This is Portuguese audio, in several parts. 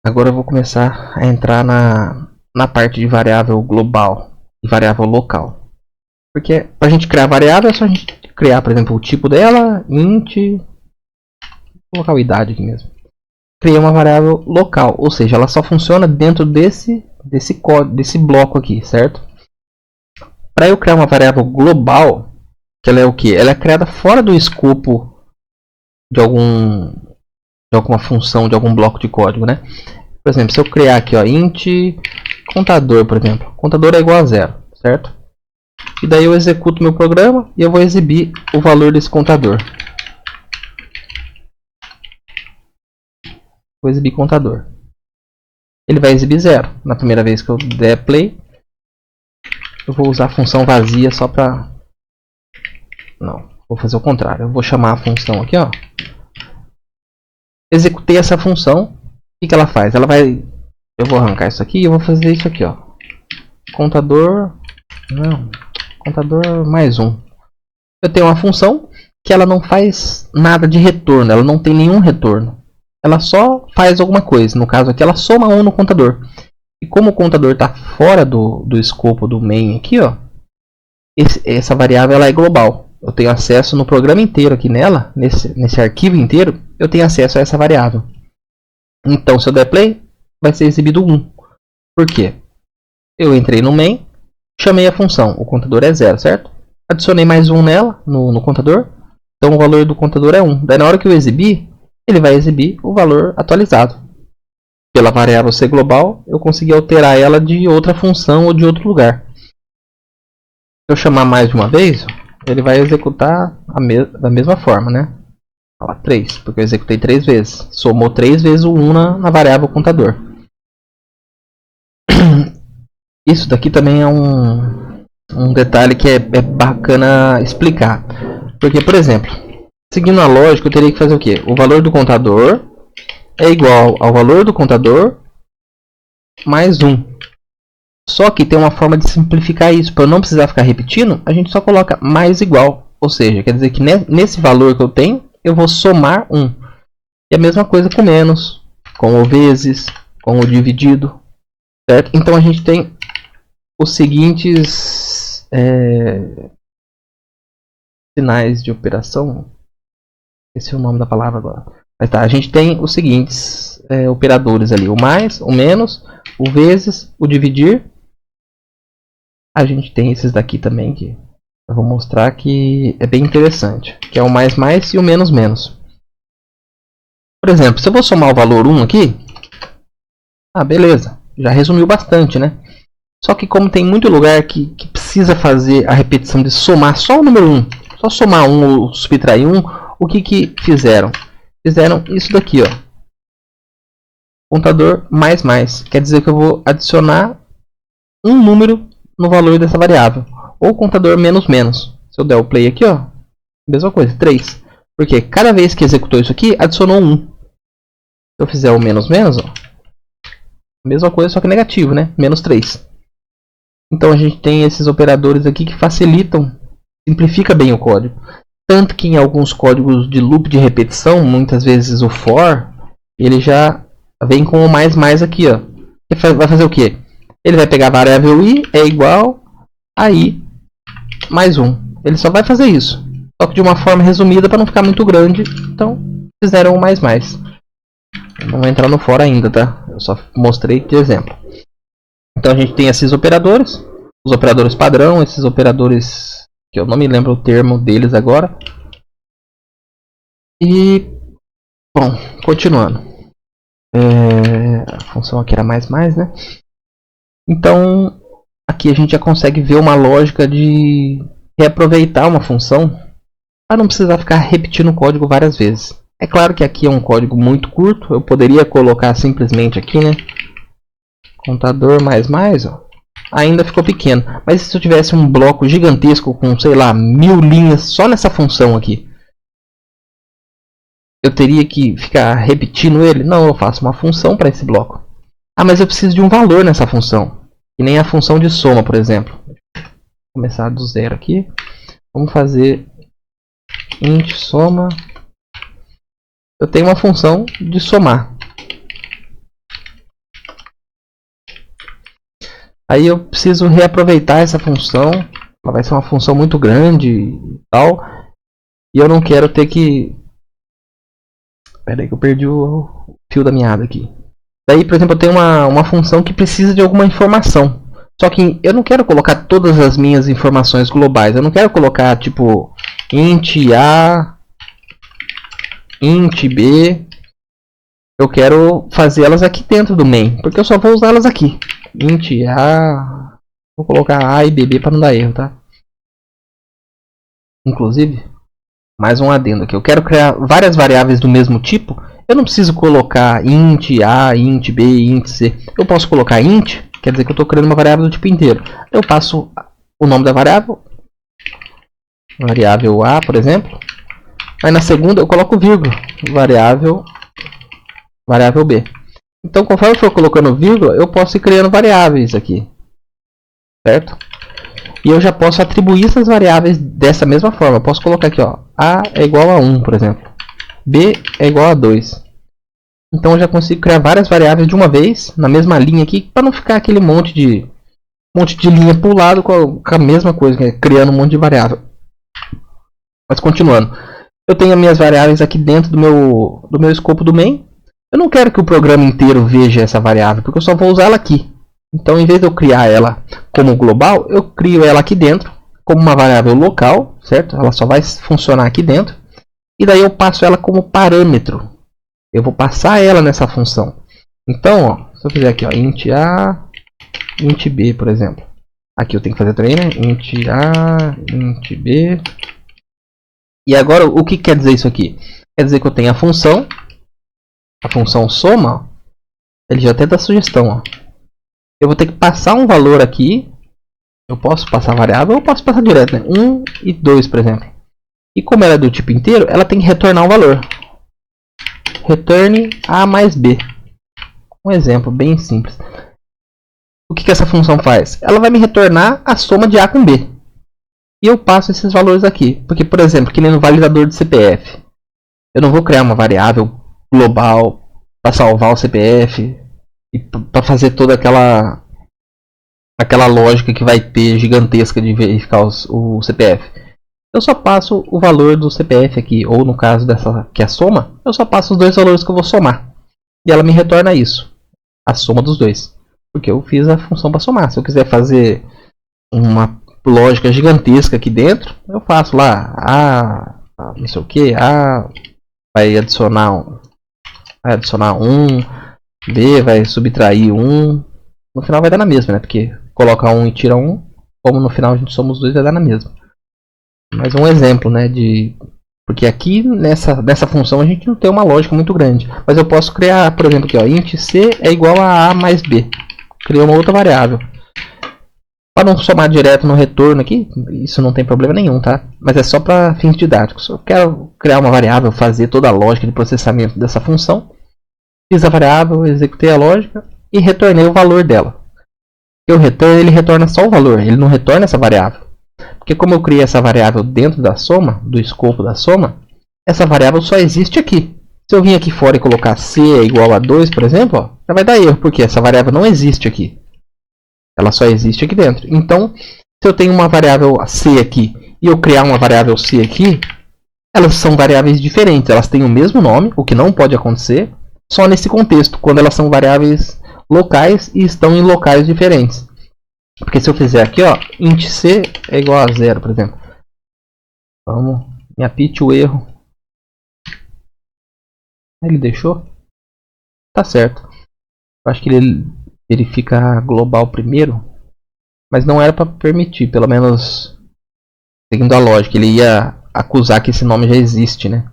Agora eu vou começar a entrar na parte de variável global e variável local. Porque para a gente criar variável é só a gente criar, por exemplo, o tipo dela, int, vou colocar a idade aqui mesmo. Criei uma variável local, ou seja, ela só funciona dentro desse bloco aqui, certo? Para eu criar uma variável global, que ela é o que? Ela é criada fora do escopo de alguma função, de algum bloco de código, né? Por exemplo, se eu criar aqui, ó, int contador, por exemplo, contador é igual a 0, certo? E daí eu executo meu programa e eu vou exibir o valor desse contador. Vou exibir contador. Ele vai exibir 0. Na primeira vez que eu der play, eu vou usar a função vazia só para... Não, vou fazer o contrário. Eu vou chamar a função aqui, ó. Executei essa função. O que ela faz? Ela vai... Eu vou arrancar isso aqui e eu vou fazer isso aqui, ó. Contador... Não. Contador mais 1. Eu tenho uma função que ela não faz nada de retorno. Ela não tem nenhum retorno. Ela só faz alguma coisa. No caso aqui, ela soma 1 no contador. E como o contador está fora do escopo do main aqui, ó, essa variável ela é global. Eu tenho acesso no programa inteiro aqui nela, nesse arquivo inteiro, eu tenho acesso a essa variável. Então, se eu der play, vai ser exibido 1. Por quê? Eu entrei no main, chamei a função, o contador é 0, certo? Adicionei mais 1 nela, no contador, então o valor do contador é 1. Daí na hora que eu exibir, ele vai exibir o valor atualizado. Pela variável ser global, eu consegui alterar ela de outra função ou de outro lugar. Se eu chamar mais de uma vez, ele vai executar da mesma forma, né? 3, porque eu executei 3 vezes. Somou 3 vezes o 1 na variável contador. Isso daqui também é um detalhe que é bacana explicar. Porque, por exemplo, seguindo a lógica, eu teria que fazer o quê? O valor do contador é igual ao valor do contador mais 1. Só que tem uma forma de simplificar isso. Para eu não precisar ficar repetindo, a gente só coloca mais igual. Ou seja, quer dizer que nesse valor que eu tenho, eu vou somar 1. E a mesma coisa com menos, com o vezes, com o dividido. Certo? Então a gente tem os seguintes sinais de operação. Esse é o nome da palavra agora. Mas tá, a gente tem os seguintes operadores ali. O mais, o menos, o vezes, o dividir. A gente tem esses daqui também que eu vou mostrar que é bem interessante. Que é o mais mais e o menos menos. Por exemplo, se eu vou somar o valor 1 aqui. Beleza. Já resumiu bastante, né? Só que como tem muito lugar que precisa fazer a repetição de somar só o número 1. Só somar 1 ou subtrair 1. O que fizeram? Fizeram isso daqui, ó. Contador mais mais. Quer dizer que eu vou adicionar um número no valor dessa variável. Ou contador menos menos. Se eu der o play aqui, ó. Mesma coisa, 3. Porque cada vez que executou isso aqui, adicionou 1. Se eu fizer o menos menos, ó. Mesma coisa, só que negativo, né? Menos 3. Então a gente tem esses operadores aqui que facilitam, simplifica bem o código. Tanto que em alguns códigos de loop de repetição, muitas vezes o for, ele já vem com o mais mais aqui, ó. Vai fazer o quê? Ele vai pegar a variável i é igual a i mais 1. Ele só vai fazer isso. Só que de uma forma resumida para não ficar muito grande. Então fizeram o mais mais. Não vou entrar no for ainda, tá? Eu só mostrei de exemplo. Então a gente tem esses operadores. Os operadores padrão, esses operadores que eu não me lembro o termo deles agora. E, bom, continuando. A função aqui era mais mais, né? Então, aqui a gente já consegue ver uma lógica de reaproveitar uma função para não precisar ficar repetindo o código várias vezes. É claro que aqui é um código muito curto, eu poderia colocar simplesmente aqui, né? Contador mais mais, ó. Ainda ficou pequeno. Mas se eu tivesse um bloco gigantesco com, sei lá, 1000 linhas só nessa função aqui, eu teria que ficar repetindo ele? Não, eu faço uma função para esse bloco. Mas eu preciso de um valor nessa função. Que nem a função de soma, por exemplo. Vou começar do zero aqui. Vamos fazer int soma. Eu tenho uma função de somar. Aí eu preciso reaproveitar essa função. Ela vai ser uma função muito grande e tal. E eu não quero ter que... Pera aí que eu perdi o fio da meada aqui. Daí, por exemplo, eu tenho uma função que precisa de alguma informação. Só que eu não quero colocar todas as minhas informações globais. Eu não quero colocar tipo int A, int B. Eu quero fazer elas aqui dentro do main, porque eu só vou usar elas aqui. Int A, vou colocar A e BB para não dar erro, tá? Inclusive, mais um adendo aqui. Eu quero criar várias variáveis do mesmo tipo. Eu não preciso colocar int A, int B, int C. Eu posso colocar int, quer dizer que eu estou criando uma variável do tipo inteiro. Eu passo o nome da variável, variável A, por exemplo. Aí na segunda eu coloco vírgula, variável B. Então, conforme eu for colocando vírgula, eu posso ir criando variáveis aqui, certo? E eu já posso atribuir essas variáveis dessa mesma forma. Eu posso colocar aqui, ó, A é igual a 1, por exemplo. B é igual a 2. Então eu já consigo criar várias variáveis de uma vez, na mesma linha aqui, para não ficar aquele monte de linha para o lado com a mesma coisa, criando um monte de variável. Mas continuando. Eu tenho as minhas variáveis aqui dentro do meu escopo do main. Eu não quero que o programa inteiro veja essa variável, porque eu só vou usar ela aqui. Então, em vez de eu criar ela como global, eu crio ela aqui dentro, como uma variável local, certo? Ela só vai funcionar aqui dentro. E daí eu passo ela como parâmetro. Eu vou passar ela nessa função. Então, ó, se eu fizer aqui, ó, int A, int B, por exemplo. Aqui eu tenho que fazer também, né? Int A, int B. E agora, o que quer dizer isso aqui? Quer dizer que eu tenho a função soma. Ele já até dá sugestão, ó. Eu vou ter que passar um valor aqui. Eu posso passar variável ou posso passar direto, né? 1 e 2, por exemplo. E como ela é do tipo inteiro, ela tem que retornar um valor. Return A mais B. Um exemplo bem simples. O que essa função faz? Ela vai me retornar a soma de A com B. E eu passo esses valores aqui. Porque, por exemplo, que nem no validador de CPF. Eu não vou criar uma variável global para salvar o CPF e para fazer toda aquela lógica que vai ter gigantesca de verificar o CPF. Eu só passo o valor do CPF aqui, ou no caso dessa que é a soma, eu só passo os dois valores que eu vou somar. E ela me retorna isso, a soma dos dois. Porque eu fiz a função para somar. Se eu quiser fazer uma lógica gigantesca aqui dentro, eu faço lá não sei o que, vai adicionar 1, B vai subtrair 1. No final vai dar na mesma, né? Porque coloca 1 e tira 1, como no final a gente soma os dois, vai dar na mesma. Mas um exemplo, né? Porque aqui nessa função a gente não tem uma lógica muito grande. Mas eu posso criar, por exemplo, aqui, ó, int C é igual a A mais B. Criei uma outra variável. Para não somar direto no retorno aqui, isso não tem problema nenhum, tá? Mas é só para fins didáticos. Eu quero criar uma variável, fazer toda a lógica de processamento dessa função. Fiz a variável, executei a lógica e retornei o valor dela. O return, ele retorna só o valor, ele não retorna essa variável. Porque como eu criei essa variável dentro da soma, do escopo da soma, essa variável só existe aqui. Se eu vir aqui fora e colocar C é igual a 2, por exemplo, ó, já vai dar erro, porque essa variável não existe aqui. Ela só existe aqui dentro. Então, se eu tenho uma variável C aqui e eu criar uma variável C aqui, elas são variáveis diferentes. Elas têm o mesmo nome, o que não pode acontecer, só nesse contexto, quando elas são variáveis locais e estão em locais diferentes. Porque se eu fizer aqui, ó, int C é igual a 0, por exemplo. Vamos, me apite o erro. Ele deixou? Tá certo. Eu acho que ele verifica global primeiro. Mas não era para permitir, pelo menos seguindo a lógica. Ele ia acusar que esse nome já existe, né?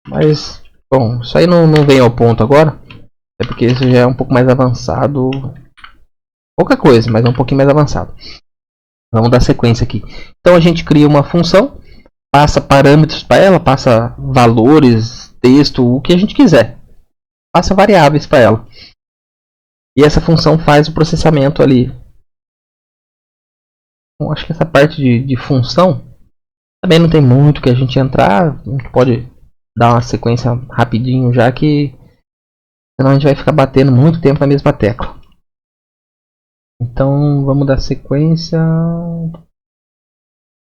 Mas, bom, isso aí não vem ao ponto agora. É porque isso já é um pouco mais avançado. Pouca coisa, mas é um pouquinho mais avançado. Vamos dar sequência aqui. Então a gente cria uma função, passa parâmetros para ela, passa valores, texto, o que a gente quiser. Passa variáveis para ela. E essa função faz o processamento ali. Bom, acho que essa parte de função também não tem muito que a gente entrar. A gente pode dar uma sequência rapidinho já que senão a gente vai ficar batendo muito tempo na mesma tecla. Então vamos dar sequência.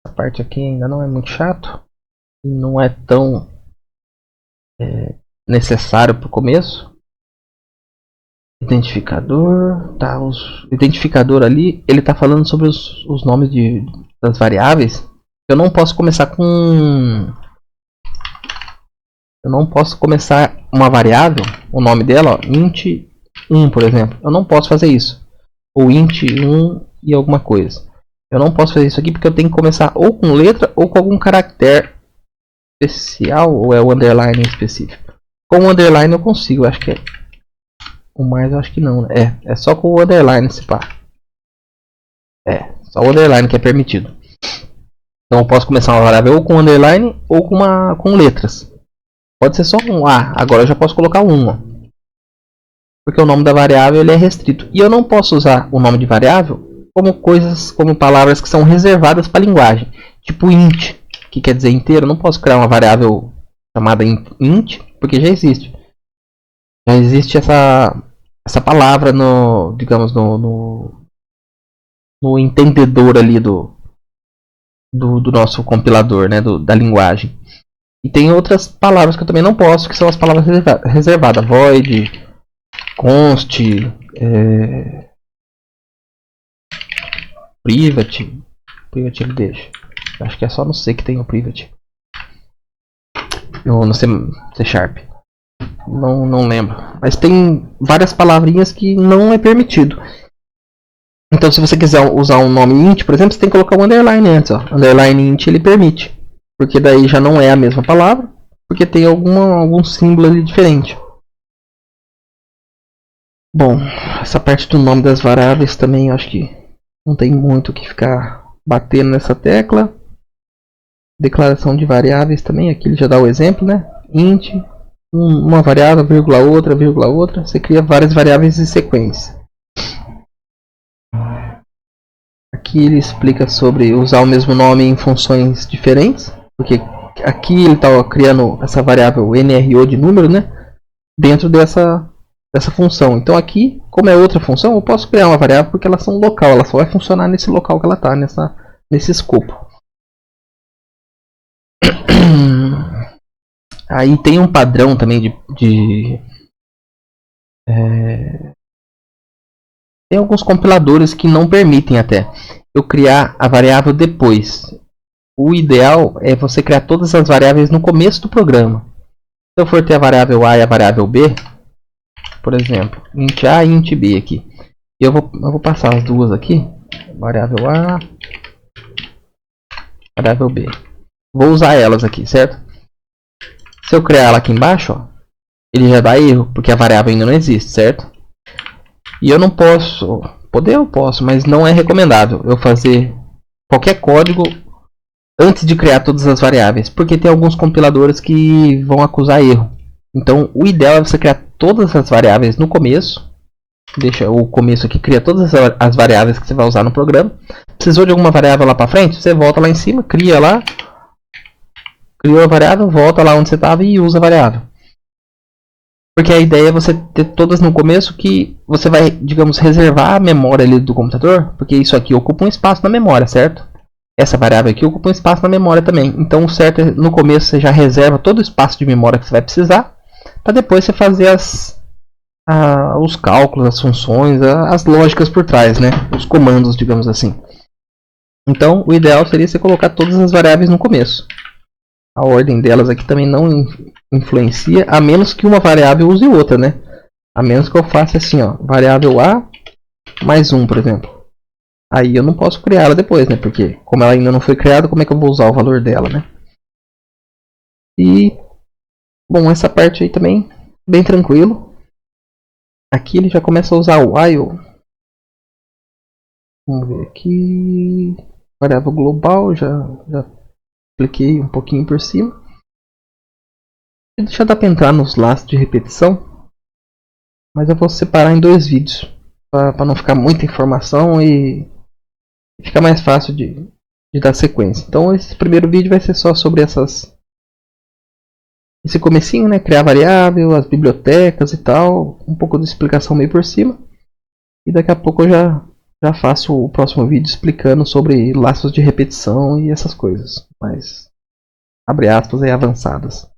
Essa parte aqui ainda não é muito chato. Não é tão necessário para o começo. Identificador. Tá, o identificador ali, ele está falando sobre os nomes das variáveis. Eu não posso começar com... Eu não posso começar uma variável, o nome dela, ó, int 1, por exemplo. Eu não posso fazer isso. Ou int 1 e alguma coisa. Eu não posso fazer isso aqui porque eu tenho que começar ou com letra ou com algum caractere especial, ou é o underline específico. Com o underline eu consigo, acho que é. O mais eu acho que não, né? É só com o underline se pá. Só o underline que é permitido. Então eu posso começar uma variável ou com underline ou com letras. Pode ser só um A, agora eu já posso colocar um, ó. Porque o nome da variável ele é restrito. E eu não posso usar o nome de variável como palavras que são reservadas para a linguagem. Tipo int, que quer dizer inteiro. Eu não posso criar uma variável chamada int, porque já existe. Já existe essa palavra no, digamos, no entendedor ali do nosso compilador, né, da linguagem. E tem outras palavras que eu também não posso, que são as palavras reservadas. Void, const, private. Private ele deixa. Acho que é só no C que tem o private. Ou no C Sharp. Não lembro. Mas tem várias palavrinhas que não é permitido. Então se você quiser usar um nome int, por exemplo, você tem que colocar um underline antes. Ó. Underline int ele permite. Porque daí já não é a mesma palavra. Porque tem algum símbolo ali diferente. Bom, essa parte do nome das variáveis também eu acho que não tem muito o que ficar batendo nessa tecla. Declaração de variáveis também, aqui ele já dá o exemplo, né? Int, uma variável, vírgula outra. Você cria várias variáveis em sequência. Aqui ele explica sobre usar o mesmo nome em funções diferentes. Porque aqui ele está criando essa variável NRO de número, né? Dentro dessa função. Então aqui, como é outra função, eu posso criar uma variável porque elas são local. Ela só vai funcionar nesse local que ela está, nesse escopo. Aí tem um padrão também tem alguns compiladores que não permitem até eu criar a variável depois. O ideal é você criar todas as variáveis no começo do programa. Se eu for ter a variável A e a variável B, por exemplo, int A e int B aqui. Eu vou passar as duas aqui. Variável A, variável B. Vou usar elas aqui, certo? Se eu criar ela aqui embaixo, ó, ele já dá erro, porque a variável ainda não existe, certo? E eu não posso, eu posso, mas não é recomendável eu fazer qualquer código antes de criar todas as variáveis, porque tem alguns compiladores que vão acusar erro. Então o ideal é você criar todas as variáveis no começo. Deixa o começo aqui, cria todas as variáveis que você vai usar no programa. Precisou de alguma variável lá para frente? Você volta lá em cima, cria lá. Criou a variável, volta lá onde você estava e usa a variável. Porque a ideia é você ter todas no começo que você vai, digamos, reservar a memória ali do computador. Porque isso aqui ocupa um espaço na memória, certo? Essa variável aqui ocupa um espaço na memória também. Então o certo é no começo você já reserva todo o espaço de memória que você vai precisar. Para depois você fazer os cálculos, as funções, as lógicas por trás, né? Os comandos, digamos assim. Então o ideal seria você colocar todas as variáveis no começo. A ordem delas aqui também não influencia, a menos que uma variável use outra, né? A menos que eu faça assim, ó, variável A mais 1, por exemplo. Aí eu não posso criar ela depois, né? Porque como ela ainda não foi criada, como é que eu vou usar o valor dela, né? E, bom, essa parte aí também, bem tranquilo. Aqui ele já começa a usar o while. Vamos ver aqui. Variável global, já expliquei um pouquinho por cima. Já dá para entrar nos laços de repetição, mas eu vou separar em 2 vídeos para não ficar muita informação e ficar mais fácil de dar sequência. Então esse primeiro vídeo vai ser só sobre esse comecinho, né? Criar variável, as bibliotecas e tal, um pouco de explicação meio por cima. E daqui a pouco eu já já faço o próximo vídeo explicando sobre laços de repetição e essas coisas. Mas, abre aspas, avançadas.